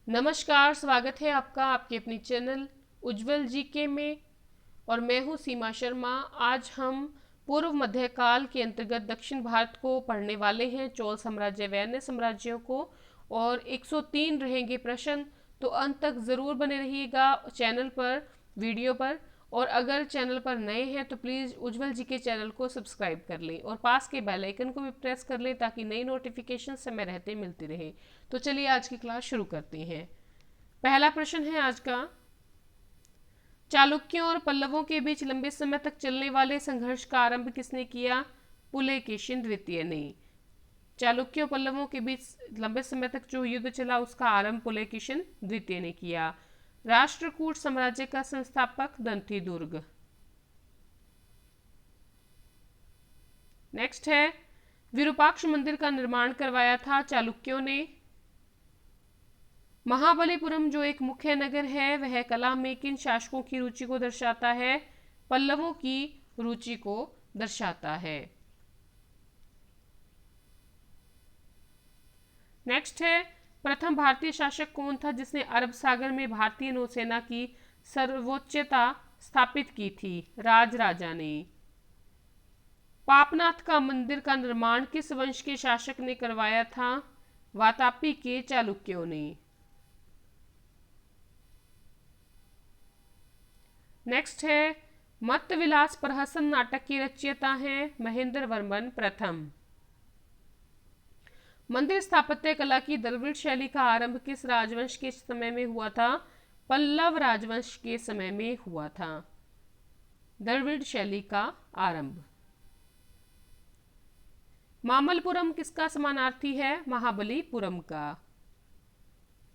नमस्कार, स्वागत है आपका आपके अपनी चैनल उज्जवल जीके में। और मैं हूँ सीमा शर्मा। आज हम पूर्व मध्यकाल के अंतर्गत दक्षिण भारत को पढ़ने वाले हैं, चोल साम्राज्य व अन्य साम्राज्यों को। और 103 रहेंगे प्रश्न, तो अंत तक ज़रूर बने रहिएगा चैनल पर, वीडियो पर। और अगर चैनल पर नए हैं तो प्लीज़ उज्जवल जी के चैनल को सब्सक्राइब कर लें और पास के बेल आइकन को भी प्रेस कर लें ताकि नई नोटिफिकेशन समय रहते मिलती रहे। तो चलिए आज की क्लास शुरू करते हैं। पहला प्रश्न है आज का, चालुक्यों और पल्लवों के बीच लंबे समय तक चलने वाले संघर्ष का आरंभ किसने किया? पुलकेशिन द्वितीय ने। चालुक्यों पल्लवों के बीच लंबे समय तक जो युद्ध चला उसका आरंभ पुलकेशिन द्वितीय ने किया। राष्ट्रकूट साम्राज्य का संस्थापक दंतीदुर्ग। नेक्स्ट है, विरूपाक्ष मंदिर का निर्माण करवाया था चालुक्यों ने। महाबलीपुरम जो एक मुख्य नगर है वह कला में किन शासकों की रुचि को दर्शाता है? पल्लवों की रुचि को दर्शाता है। नेक्स्ट है, प्रथम भारतीय शासक कौन था जिसने अरब सागर में भारतीय नौसेना की सर्वोच्चता स्थापित की थी? राजराजा ने। पापनाथ का मंदिर का निर्माण किस वंश के शासक ने करवाया था? वातापी के चालुक्यों ने। नेक्स्ट है, मत्तविलास प्रहसन नाटक के रचयिता हैं महेंद्र वर्मन प्रथम। मंदिर स्थापत्य कला की द्रविड़ शैली का आरंभ किस राजवंश के समय में हुआ था? पल्लव राजवंश के समय में हुआ था द्रविड़ शैली का आरंभ। मामल्लपुरम किसका समानार्थी है? महाबलीपुरम का।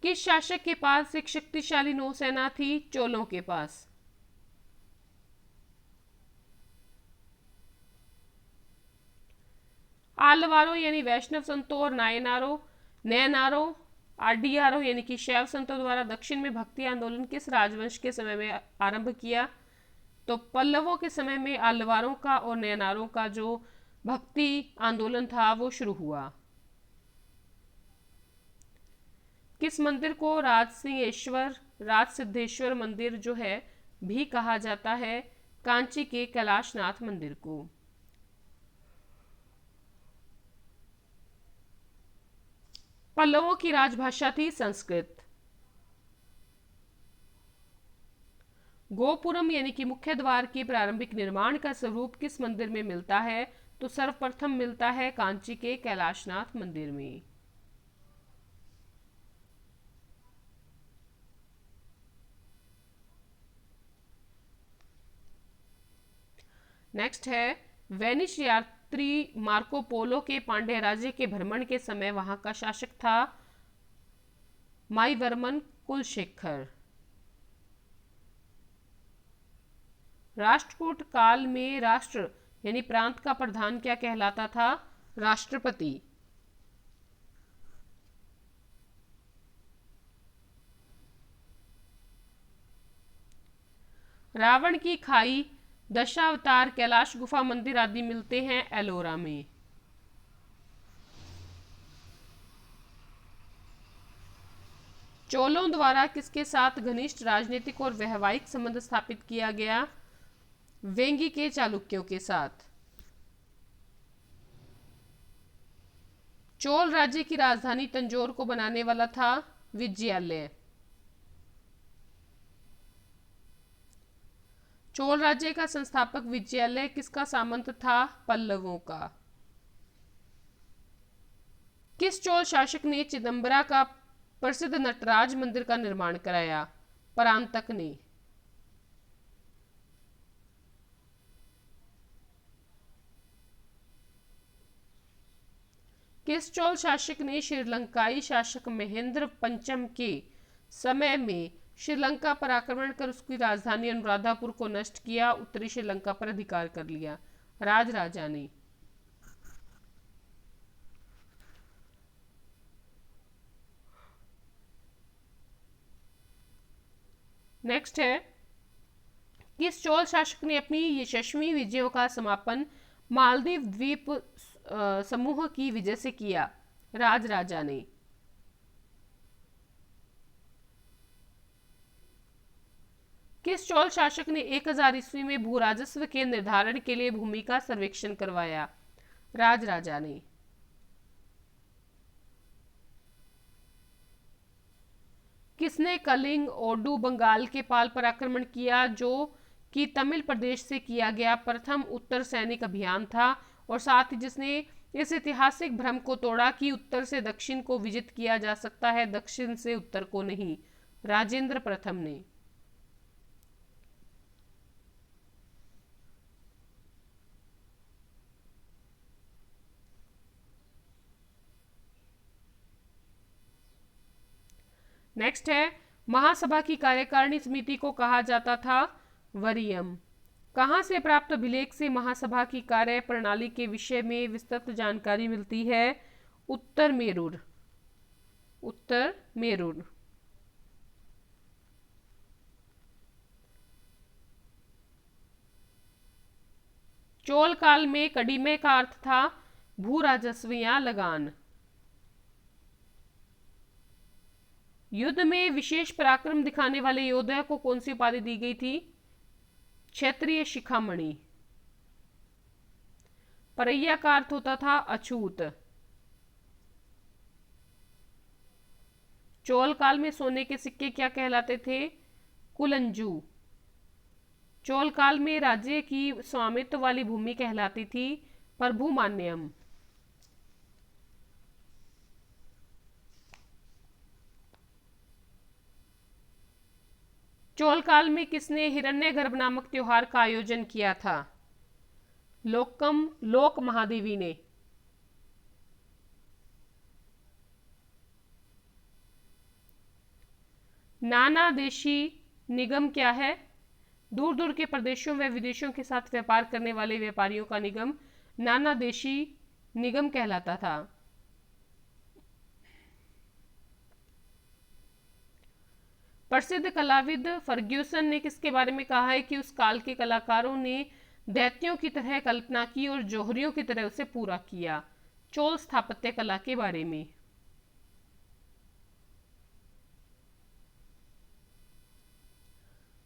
किस शासक के पास एक शक्तिशाली नौसेना थी? चोलों के पास। आलवारों यानी वैष्णव संतों और नयनारों आरडीआरों यानी कि शैव संतों द्वारा दक्षिण में भक्ति आंदोलन किस राजवंश के समय में आरंभ किया? तो पल्लवों के समय में आलवारों का और नयनारों का जो भक्ति आंदोलन था वो शुरू हुआ। किस मंदिर को राज सिद्धेश्वर मंदिर जो है भी कहा जाता है? कांची के कैलाशनाथ मंदिर को। पल्लवों की राजभाषा थी संस्कृत। गोपुरम यानी कि मुख्य द्वार के प्रारंभिक निर्माण का स्वरूप किस मंदिर में मिलता है? तो सर्वप्रथम मिलता है कांची के कैलाशनाथ मंदिर में। नेक्स्ट है, वेनिस यात्री मार्को पोलो के पांड्य राज्य के भ्रमण के समय वहां का शासक था माईवर्मन कुलशेखर। राष्ट्रकूट काल में राष्ट्र यानी प्रांत का प्रधान क्या कहलाता था? राष्ट्रपति। रावण की खाई, दशावतार, कैलाश गुफा मंदिर आदि मिलते हैं एलोरा में। चोलों द्वारा किसके साथ घनिष्ठ राजनीतिक और वैवाहिक संबंध स्थापित किया गया? वेंगी के चालुक्यों के साथ। चोल राज्य की राजधानी तंजौर को बनाने वाला था विजयालय। चोल राज्य का संस्थापक विजयालय किसका सामंत था? पल्लवों का। किस चोल शासक ने चिदम्बरा का प्रसिद्ध नटराज मंदिर का निर्माण कराया? परांतक ने। किस चोल शासक ने श्रीलंकाई शासक महेंद्र पंचम के समय में श्रीलंका पर आक्रमण कर उसकी राजधानी अनुराधापुर को नष्ट किया, उत्तरी श्रीलंका पर अधिकार कर लिया? राजराजा ने। नेक्स्ट है, किस चोल शासक ने अपनी यशस्वी विजयों का समापन मालदीव द्वीप समूह की विजय से किया? राजराजा ने। किस चोल शासक ने 1000 ईस्वी में भू राजस्व के निर्धारण के लिए भूमि का सर्वेक्षण करवाया? राजराजा ने। किसने कलिंग ओडू बंगाल के पाल पर आक्रमण किया, जो कि तमिल प्रदेश से किया गया प्रथम उत्तर सैनिक अभियान था, और साथ ही जिसने इस ऐतिहासिक भ्रम को तोड़ा कि उत्तर से दक्षिण को विजित किया जा सकता है, दक्षिण से उत्तर को नहीं? राजेंद्र प्रथम ने। नेक्स्ट है, महासभा की कार्यकारिणी समिति को कहा जाता था वरीयम। कहाँ से प्राप्त अभिलेख से महासभा की कार्य प्रणाली के विषय में विस्तृत जानकारी मिलती है? उत्तर मेरूर। उत्तर मेरूर। चोल काल में कडिमे का अर्थ था भू राजस्व या लगान। युद्ध में विशेष पराक्रम दिखाने वाले योद्धा को कौन सी उपाधि दी गई थी? क्षेत्रीय शिखामणि। परैया का अर्थ होता था अछूत। चोल काल में सोने के सिक्के क्या कहलाते थे? कुलंजू। चोल काल में राज्य की स्वामित्व वाली भूमि कहलाती थी प्रभुमान्यम। चोल काल में किसने हिरण्यगर्भ नामक त्योहार का आयोजन किया था? लोक महादेवी ने। नाना देशी निगम क्या है? दूर दूर के प्रदेशों व विदेशों के साथ व्यापार करने वाले व्यापारियों का निगम नाना देशी निगम कहलाता था। प्रसिद्ध कलाविद फर्ग्यूसन ने किसके बारे में कहा है कि उस काल के कलाकारों ने दैत्यों की तरह कल्पना की और जौहरियों की तरह उसे पूरा किया? चोल स्थापत्य कला के बारे में।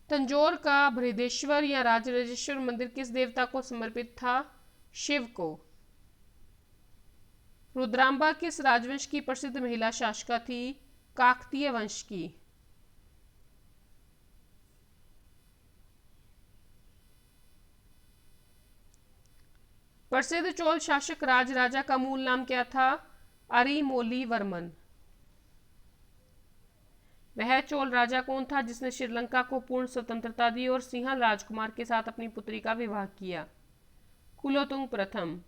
तंजौर का बृहदेश्वर या राजराजेश्वर मंदिर किस देवता को समर्पित था? शिव को। रुद्रांबा किस राजवंश की प्रसिद्ध महिला शासिका थी? काकतीय वंश की। प्रसिद्ध चोल शासक राजराजा का मूल नाम क्या था? अरिमोली-वर्मन। वह चोल राजा कौन था जिसने श्रीलंका को पूर्ण स्वतंत्रता दी और सिंहल राजकुमार के साथ अपनी पुत्री का विवाह किया? कुलोतुंग प्रथम।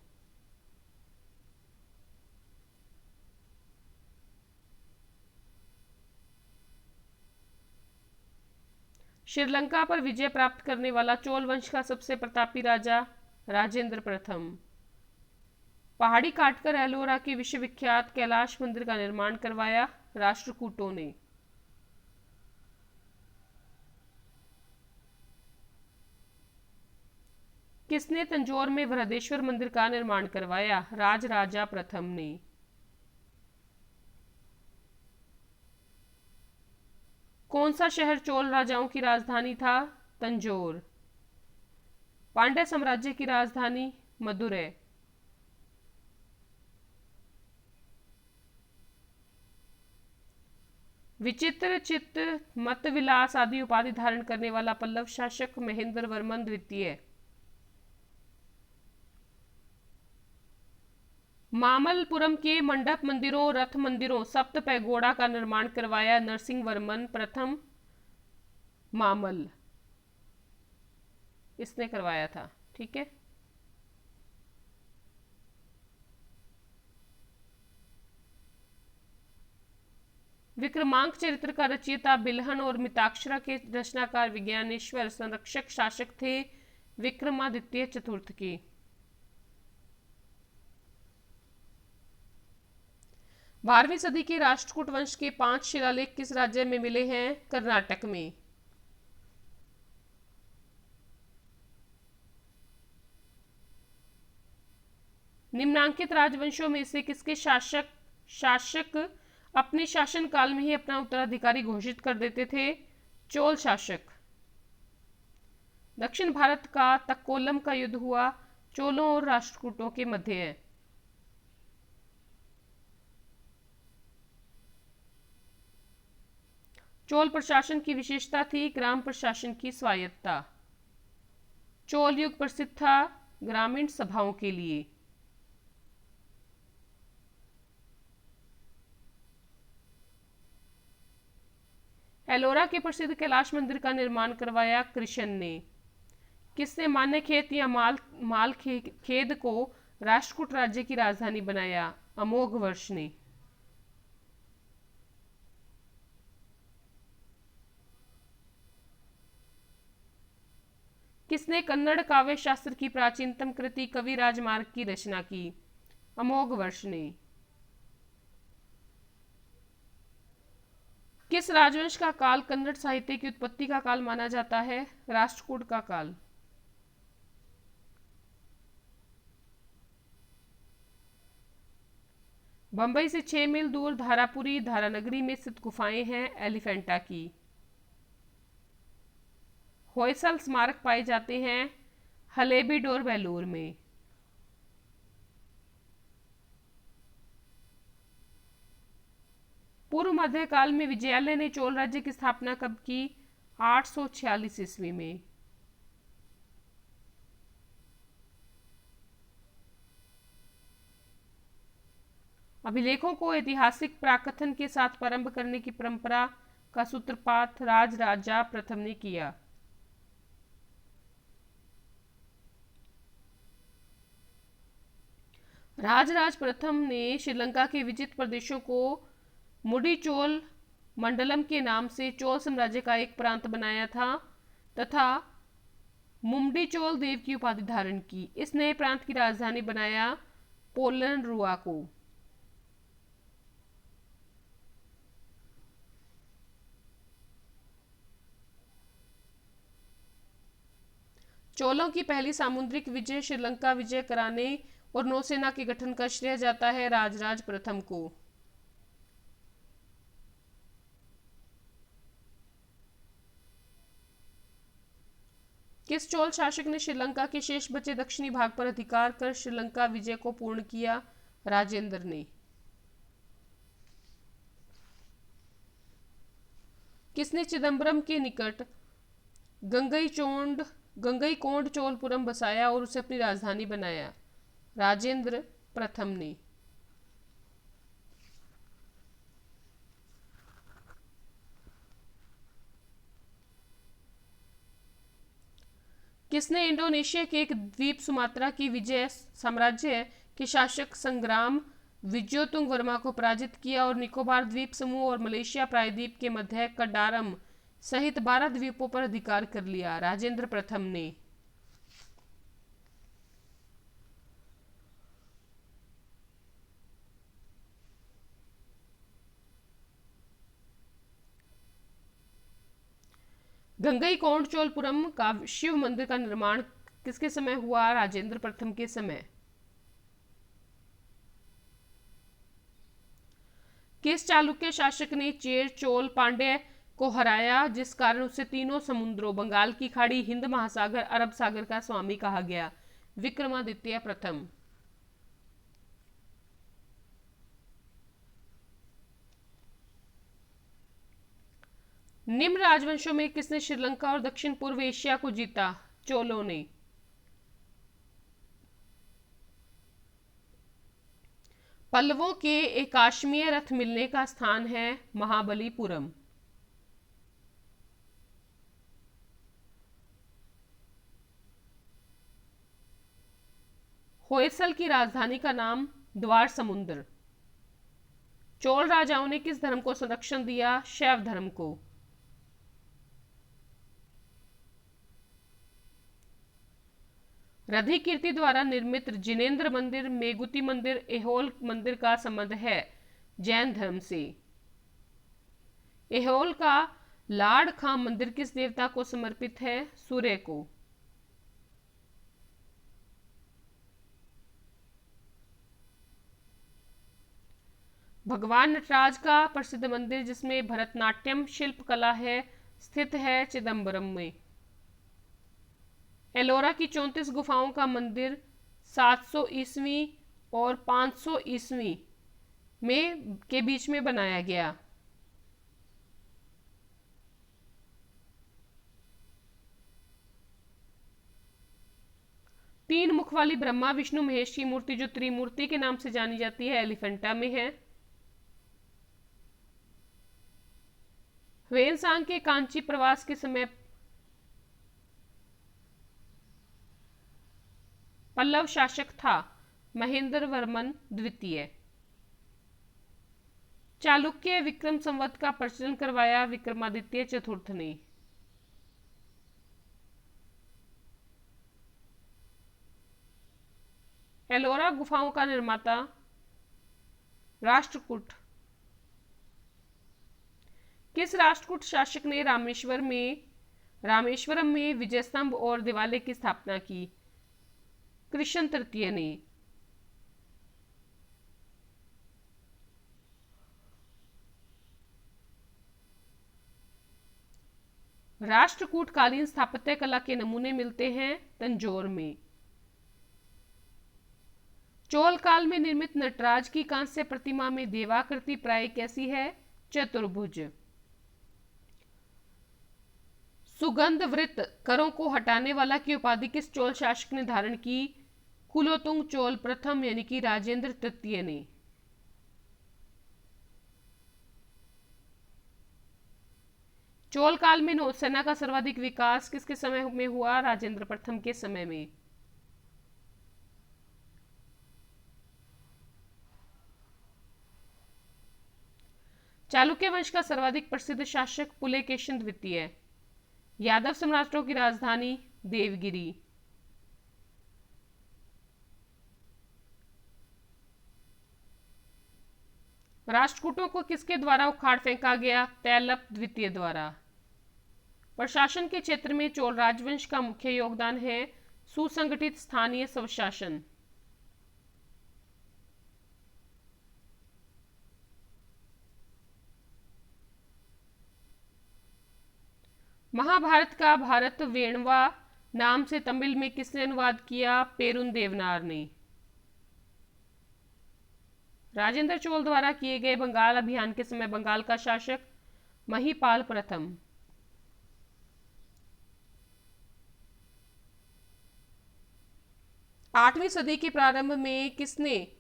श्रीलंका पर विजय प्राप्त करने वाला चोल वंश का सबसे प्रतापी राजा? राजेंद्र प्रथम। पहाड़ी काटकर एलोरा के विश्वविख्यात कैलाश मंदिर का निर्माण करवाया? राष्ट्रकूटों ने। किसने तंजौर में बृहदेश्वर मंदिर का निर्माण करवाया? राजराजा प्रथम ने। कौन सा शहर चोल राजाओं की राजधानी था? तंजौर। पांड्य साम्राज्य की राजधानी? मदुरै। विचित्र चित्त मत विलास आदि उपाधि धारण करने वाला पल्लव शासक महेंद्र वर्मन द्वितीय। मामल्लपुरम के मंडप मंदिरों, रथ मंदिरों, सप्त पैगोडा का निर्माण करवाया? नरसिंह वर्मन प्रथम। मामल इसने करवाया था। ठीक है। विक्रमांक चरित्र का रचयिता बिल्हन और मिताक्षरा के रचनाकार विज्ञानेश्वर संरक्षक शासक थे विक्रमादित्य चतुर्थ के। 12वीं सदी के राष्ट्रकूट वंश के 5 शिलालेख किस राज्य में मिले हैं? कर्नाटक में। निम्नांकित राजवंशों में से किसके शासक अपने शासन काल में ही अपना उत्तराधिकारी घोषित कर देते थे? चोल शासक। दक्षिण भारत का तक्कोलम का युद्ध हुआ चोलों और राष्ट्रकूटों के मध्य है। चोल प्रशासन की विशेषता थी ग्राम प्रशासन की स्वायत्तता। चोल युग प्रसिद्ध था ग्रामीण सभाओं के लिए। एलोरा के प्रसिद्ध कैलाश मंदिर का निर्माण करवाया कृष्ण ने। किसने मान्य खेत या माल खेद को राष्ट्रकूट राज्य की राजधानी बनाया? अमोघ वर्ष ने। किसने कन्नड़ काव्य शास्त्र की प्राचीनतम कृति कवि राजमार्ग की रचना की? अमोघ वर्ष ने। किस राजवंश का काल कन्नड़ साहित्य की उत्पत्ति का काल माना जाता है? राष्ट्रकूट का काल। बंबई से 6 मील दूर धारापुरी धारानगरी में स्थित गुफाएं हैं एलिफेंटा की। होयसल स्मारक पाए जाते हैं हलेबीडोर वेलूर में। पूर्व मध्यकाल में विजयालय ने चोल राज्य की स्थापना कब की? 846 ईस्वी में। अभिलेखों को ऐतिहासिक प्राकथन के साथ प्रारंभ करने की परंपरा का सूत्रपात राजराजा प्रथम ने किया। राजराज प्रथम ने श्रीलंका के विजित प्रदेशों को मुडीचोल मंडलम के नाम से चोल साम्राज्य का एक प्रांत बनाया था तथा मुमडीचोल देव की उपाधि धारण की। इस नए प्रांत की राजधानी बनाया पोलन रुआ को। चोलों की पहली सामुद्रिक विजय श्रीलंका विजय कराने और नौसेना के गठन का श्रेय जाता है राजराज प्रथम को। किस चोल शासक ने श्रीलंका के शेष बचे दक्षिणी भाग पर अधिकार कर श्रीलंका विजय को पूर्ण किया? राजेंद्र ने। किसने चिदम्बरम के निकट गंगईकोंड चोलपुरम बसाया और उसे अपनी राजधानी बनाया? राजेंद्र प्रथम ने। किसने इंडोनेशिया के एक द्वीप सुमात्रा की विजय साम्राज्य के शासक संग्राम विजयोतुंग वर्मा को पराजित किया और निकोबार द्वीप समूह और मलेशिया प्रायद्वीप के मध्य कडारम सहित 12 द्वीपों पर अधिकार कर लिया? राजेंद्र प्रथम ने। गंगईकोंड चोलपुरम का शिव मंदिर का निर्माण किसके समय हुआ? राजेंद्र प्रथम के समय। किस चालुक्य शासक ने चेर चोल पांड्य को हराया जिस कारण उसे तीनों समुद्रों बंगाल की खाड़ी, हिंद महासागर, अरब सागर का स्वामी कहा गया? विक्रमादित्य प्रथम। निम्न राजवंशों में किसने श्रीलंका और दक्षिण पूर्व एशिया को जीता? चोलों ने। पल्लवों के एकाश्मीय रथ मिलने का स्थान है महाबलीपुरम। होयसल की राजधानी का नाम द्वार समुद्र। चोल राजाओं ने किस धर्म को संरक्षण दिया? शैव धर्म को। रधिकीर्ति द्वारा निर्मित जिनेंद्र मंदिर, मेगुती मंदिर, एहोल मंदिर का संबंध है जैन धर्म से। एहोल का लाड़ खां मंदिर किस देवता को समर्पित है? सूर्य को। भगवान नटराज का प्रसिद्ध मंदिर जिसमें भरतनाट्यम शिल्प कला है स्थित है चिदम्बरम में। एलोरा की 34 गुफाओं का मंदिर 700 ईस्वी और 500 ईस्वी में के बीच में बनाया गया। तीन मुख वाली ब्रह्मा विष्णु महेश की मूर्ति जो त्रिमूर्ति के नाम से जानी जाती है एलिफेंटा में है। ह्वेनसांग के कांची प्रवास के समय पल्लव शासक था महेंद्र वर्मन द्वितीय। चालुक्य विक्रम संवत का प्रचलन करवाया विक्रमादित्य चतुर्थ ने। एलोरा गुफाओं का निर्माता राष्ट्रकूट। किस राष्ट्रकूट शासक ने रामेश्वरम में विजय स्तंभ और दिवाले की स्थापना की? कृष्ण तृतीय ने। राष्ट्रकूट कालीन स्थापत्य कला के नमूने मिलते हैं तंजौर में। चोल काल में निर्मित नटराज की कांस्य प्रतिमा में देवाकृति प्राय कैसी है? चतुर्भुज। सुगंध वृत्त करों को हटाने वाला की उपाधि किस चोल शासक ने धारण की? कुलोतुंग चोल प्रथम यानी कि राजेंद्र तृतीय ने। चोल काल में नौसेना का सर्वाधिक विकास किसके समय में हुआ? राजेंद्र प्रथम के समय में। चालुक्य वंश का सर्वाधिक प्रसिद्ध शासक पुलकेशिन द्वितीय। यादव सम्राटों की राजधानी देवगिरी। राष्ट्रकूटों को किसके द्वारा उखाड़ फेंका गया? तैलप द्वितीय द्वारा। प्रशासन के क्षेत्र में चोल राजवंश का मुख्य योगदान है सुसंगठित स्थानीय स्वशासन। महाभारत का भारत वेणवा नाम से तमिल में किसने अनुवाद किया? पेरुन देवनार ने। राजेंद्र चोल द्वारा किए गए बंगाल अभियान के समय बंगाल का शासक महिपाल प्रथम। आठवीं सदी के प्रारंभ में किसने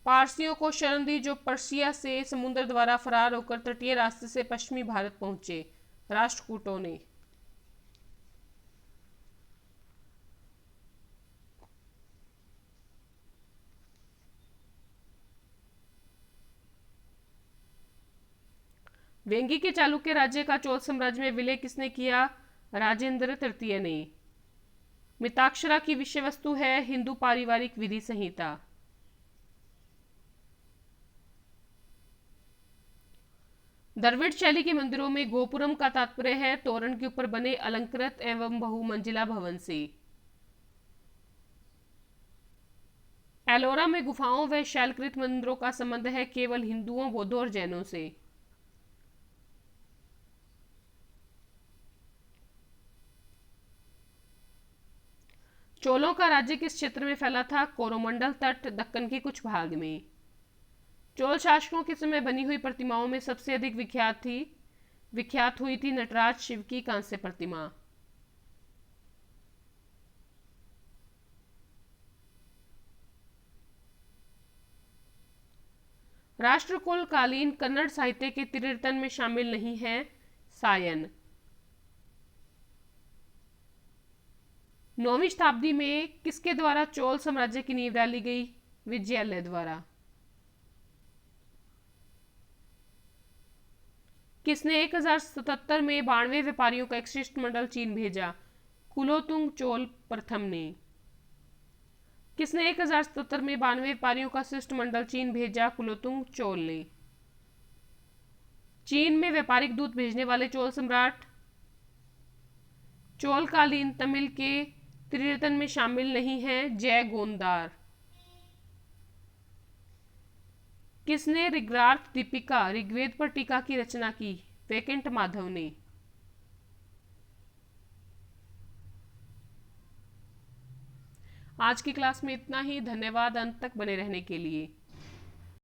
पारसियों को शरण दी जो पर्सिया से समुद्र द्वारा फरार होकर तटीय रास्ते से पश्चिमी भारत पहुंचे? राष्ट्रकूटों ने। वेंगी के चालुक्य राज्य का चोल साम्राज्य में विलय किसने किया? राजेंद्र तृतीय ने। मिताक्षरा की विषय वस्तु है हिंदू पारिवारिक विधि संहिता। द्रविड़ शैली के मंदिरों में गोपुरम का तात्पर्य है तोरण के ऊपर बने अलंकृत एवं बहुमंजिला भवन से। एलोरा में गुफाओं व शैलकृत मंदिरों का संबंध है केवल हिंदुओं, बौद्धों और जैनों से। चोलों का राज्य किस क्षेत्र में फैला था? कोरोमंडल तट, दक्कन के कुछ भाग में। चोल शासकों के समय बनी हुई प्रतिमाओं में सबसे अधिक विख्यात हुई थी नटराज शिव की कांस्य प्रतिमा। राष्ट्रकुल कालीन कन्नड़ साहित्य के त्रिरत्न में शामिल नहीं है सायन। 9वीं शताब्दी में किसके द्वारा चोल साम्राज्य की नींव डाली गई? विजयालय द्वारा। किसने 1077 में 92 व्यापारियों का एक शिष्टमंडल चीन भेजा? कुलोतुंग चोल प्रथम ने। किसने 1077 में 92 व्यापारियों का शिष्टमंडल चीन भेजा? कुलोतुंग चोल ने। चीन में व्यापारिक दूत भेजने वाले चोल सम्राट। चोलकालीन तमिल के त्रिरत्न में शामिल नहीं है जय गोंदार। किसने ऋग्रार्थ दीपिका ऋग्वेद पर टीका की रचना की? वैकुंठ माधव ने। आज की क्लास में इतना ही। धन्यवाद अंत तक बने रहने के लिए।